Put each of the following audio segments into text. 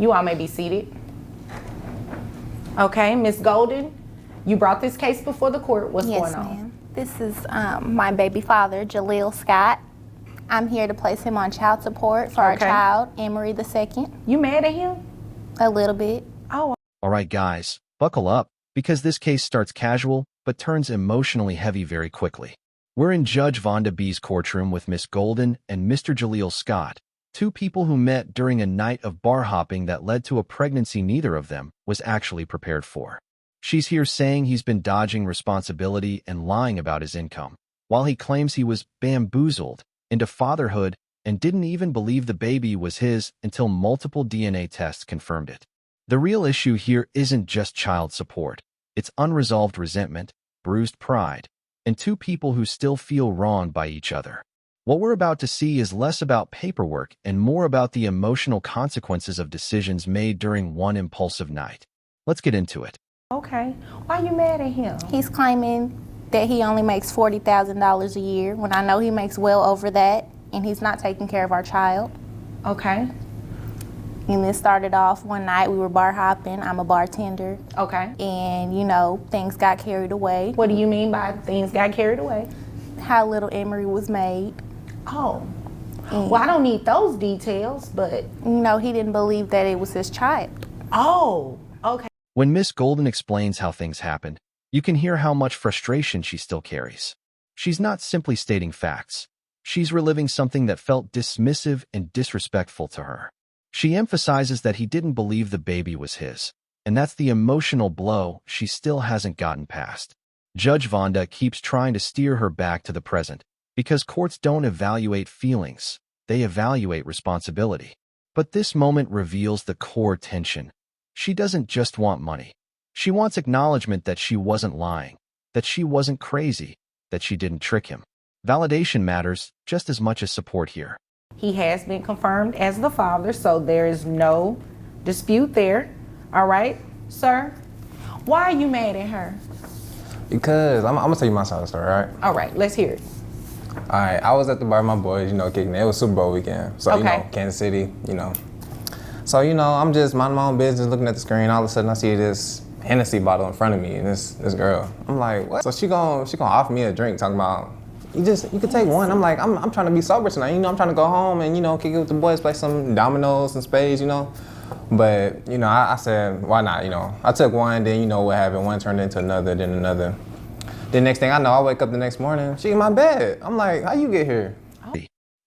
You all may be seated. Okay, Ms. Golden, you brought this case before the court. What's going on? Yes, ma'am. This is my baby father, Jaleel Scott. I'm here to place him on child support for our child, Emery II. You mad at him? A little bit. Oh. All right, guys, buckle up, because this case starts casual, but turns emotionally heavy very quickly. We're in Judge Vonda B's courtroom with Miss Golden and Mr. Jaleel Scott, two people who met during a night of bar hopping that led to a pregnancy neither of them was actually prepared for. She's here saying he's been dodging responsibility and lying about his income, while he claims he was bamboozled into fatherhood and didn't even believe the baby was his until multiple DNA tests confirmed it. The real issue here isn't just child support. It's unresolved resentment, bruised pride, and two people who still feel wronged by each other. What we're about to see is less about paperwork and more about the emotional consequences of decisions made during one impulsive night. Let's get into it. Okay. Why are you mad at him? He's claiming that he only makes $40,000 a year when I know he makes well over that, and he's not taking care of our child. Okay. And this started off one night, we were bar hopping. I'm a bartender. Okay. And, you know, things got carried away. What do you mean by things got carried away? How little Emery was made. Oh. Well, I don't need those details, but... You know, he didn't believe that it was his child. Oh, okay. When Miss Golden explains how things happened, you can hear how much frustration she still carries. She's not simply stating facts. She's reliving something that felt dismissive and disrespectful to her. She emphasizes that he didn't believe the baby was his, and that's the emotional blow she still hasn't gotten past. Judge Vonda keeps trying to steer her back to the present, because courts don't evaluate feelings, they evaluate responsibility. But this moment reveals the core tension. She doesn't just want money. She wants acknowledgement that she wasn't lying, that she wasn't crazy, that she didn't trick him. Validation matters just as much as support here. He has been confirmed as the father, so there is no dispute there. All right, sir? Why are you mad at her? Because, I'm gonna tell you my side of the story, all right? All right, let's hear it. All right, I was at the bar with my boys, you know, kicking it. It was Super Bowl weekend. So, you know, Kansas City, you know. So, you know, I'm just minding my own business, looking at the screen. All of a sudden, I see this Hennessy bottle in front of me, and this girl. I'm like, what? So she gonna offer me a drink, talking about, you can take one. I'm like, I'm trying to be sober tonight. You know, I'm trying to go home and, you know, kick it with the boys, play some dominoes and spades, you know. But, you know, I said, why not, you know. I took one, then, you know what happened. One turned into another, then another. Then next thing I know, I wake up the next morning, she in my bed. I'm like, how you get here?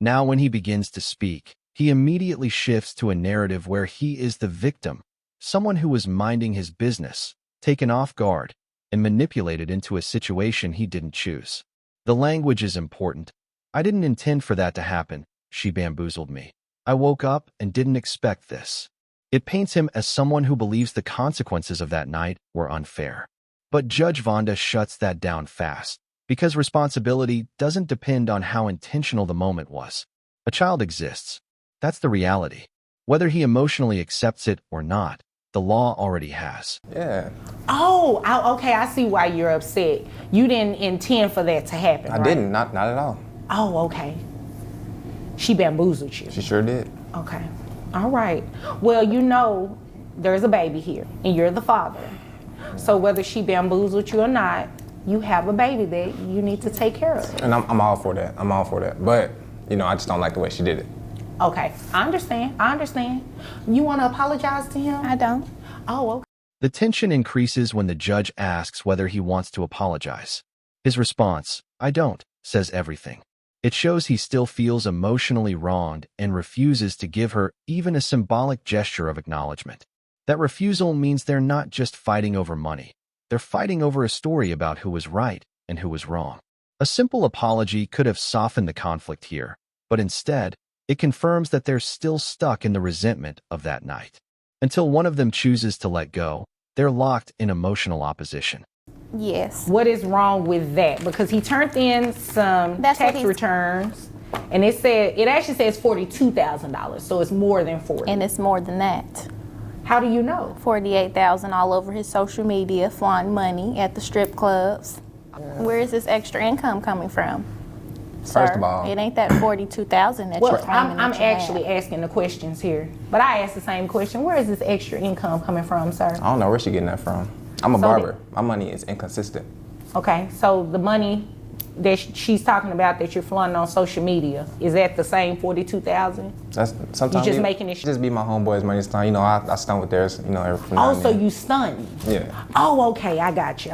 Now when he begins to speak, he immediately shifts to a narrative where he is the victim, someone who was minding his business, taken off guard, and manipulated into a situation he didn't choose. The language is important. I didn't intend for that to happen. She bamboozled me. I woke up and didn't expect this. It paints him as someone who believes the consequences of that night were unfair. But Judge Vonda shuts that down fast, because responsibility doesn't depend on how intentional the moment was. A child exists. That's the reality. Whether he emotionally accepts it or not, the law already has. Yeah. Oh, okay, I see why you're upset. You didn't intend for that to happen, I didn't, not at all. Oh, okay. She bamboozled you. She sure did. Okay, all right. Well, you know, there's a baby here, and you're the father. So whether she bamboozled you or not, you have a baby that you need to take care of. And I'm all for that. I'm all for that. But, you know, I just don't like the way she did it. Okay, I understand. You want to apologize to him? I don't. Oh, okay. The tension increases when the judge asks whether he wants to apologize. His response, I don't, says everything. It shows he still feels emotionally wronged and refuses to give her even a symbolic gesture of acknowledgement. That refusal means they're not just fighting over money. They're fighting over a story about who was right and who was wrong. A simple apology could have softened the conflict here, but instead, it confirms that they're still stuck in the resentment of that night. Until one of them chooses to let go, they're locked in emotional opposition. Yes. What is wrong with that? Because he turned in some tax returns, and it actually says $42,000, so it's more than 40. And it's more than that. How do you know? $48,000 all over his social media, flaunting money at the strip clubs. Where is this extra income coming from? Sir, of all, it ain't that 42,000 that Well, you're claiming I'm that you actually have. asking the questions here, but I asked the same question. Where is this extra income coming from, sir? I don't know where she getting that from. I'm a So barber. My money is inconsistent. Okay, so the money that she's talking about that you're flaunting on social media, is that the same 42,000? That's sometimes You just making it. just be my homeboys' money stunt. You know, I stunt with theirs. You know, every now Oh, and so then. you stunned? Yeah. Oh, okay, I got you.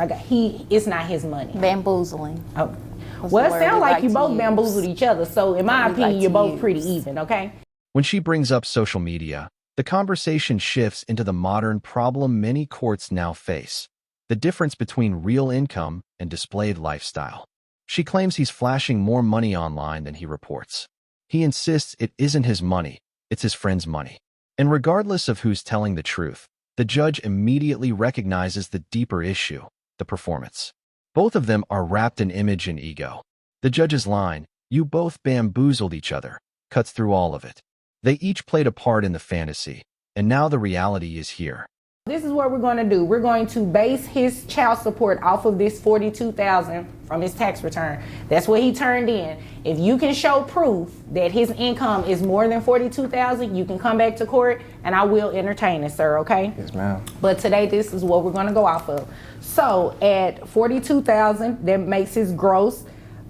It's not his money. Bamboozling. Oh. What's Well, the it word sounds we like like you to both use? bamboozled each other. So in my What we opinion, like you're to both use. pretty even, okay? When she brings up social media, the conversation shifts into the modern problem many courts now face: the difference between real income and displayed lifestyle. She claims he's flashing more money online than he reports. He insists it isn't his money, it's his friend's money. And regardless of who's telling the truth, the judge immediately recognizes the deeper issue: the performance. Both of them are wrapped in image and ego. The judge's line, "You both bamboozled each other," cuts through all of it. They each played a part in the fantasy, and now the reality is here. This is what we're going to do. We're going to base his child support off of this $42,000 from his tax return. That's what he turned in. If you can show proof that his income is more than $42,000, you can come back to court and I will entertain it, sir, okay? Yes, ma'am. But today, this is what we're going to go off of. So at $42,000, that makes his gross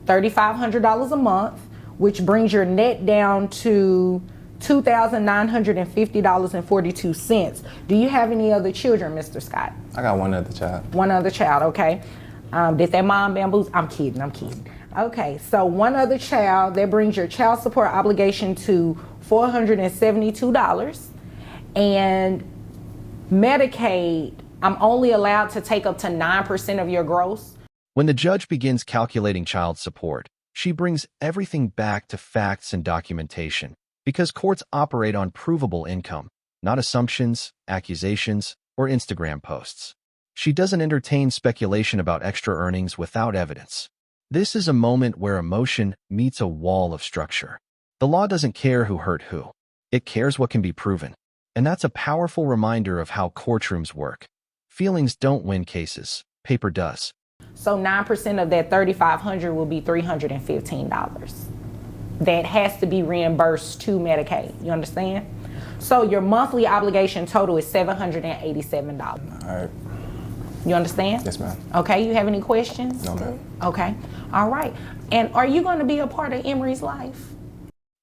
$3,500 a month, which brings your net down to $2,950.42. Do you have any other children, Mr. Scott? I got one other child. One other child, okay. Did that mom bamboozle? I'm kidding. Okay, so one other child, that brings your child support obligation to $472. And Medicaid, I'm only allowed to take up to 9% of your gross. When the judge begins calculating child support, she brings everything back to facts and documentation, because courts operate on provable income, not assumptions, accusations, or Instagram posts. She doesn't entertain speculation about extra earnings without evidence. This is a moment where emotion meets a wall of structure. The law doesn't care who hurt who. It cares what can be proven. And that's a powerful reminder of how courtrooms work. Feelings don't win cases. Paper does. So 9% of that $3,500 will be $315. That has to be reimbursed to Medicaid. You understand? So your monthly obligation total is $787. All right. You understand? Yes, ma'am. Okay, you have any questions? No, ma'am. Okay, all right. And are you going to be a part of Emery's life?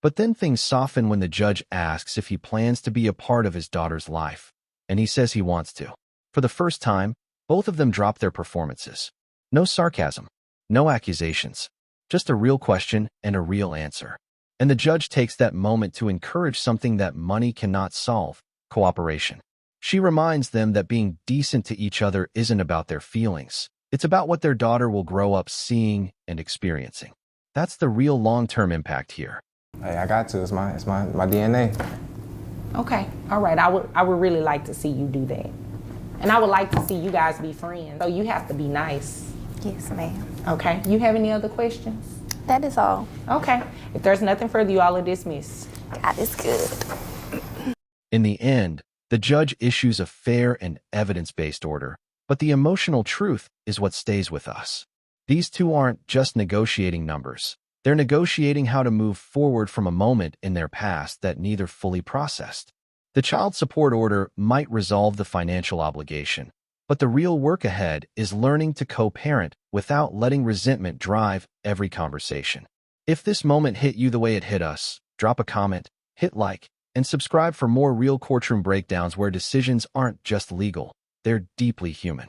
But then things soften when the judge asks if he plans to be a part of his daughter's life, and he says he wants to. For the first time, both of them drop their performances. No sarcasm, no accusations, just a real question and a real answer. And the judge takes that moment to encourage something that money cannot solve: cooperation. She reminds them that being decent to each other isn't about their feelings. It's about what their daughter will grow up seeing and experiencing. That's the real long-term impact here. Hey, I got to. It's my DNA. Okay, all right. I would really like to see you do that. And I would like to see you guys be friends. So you have to be nice. Yes, ma'am. Okay, you have any other questions? That is all. Okay, if there's nothing further, you all are dismissed. God is good. In the end, the judge issues a fair and evidence-based order, but the emotional truth is what stays with us. These two aren't just negotiating numbers. They're negotiating how to move forward from a moment in their past that neither fully processed. The child support order might resolve the financial obligation, but the real work ahead is learning to co-parent without letting resentment drive every conversation. If this moment hit you the way it hit us, drop a comment, hit like, and subscribe for more real courtroom breakdowns where decisions aren't just legal, they're deeply human.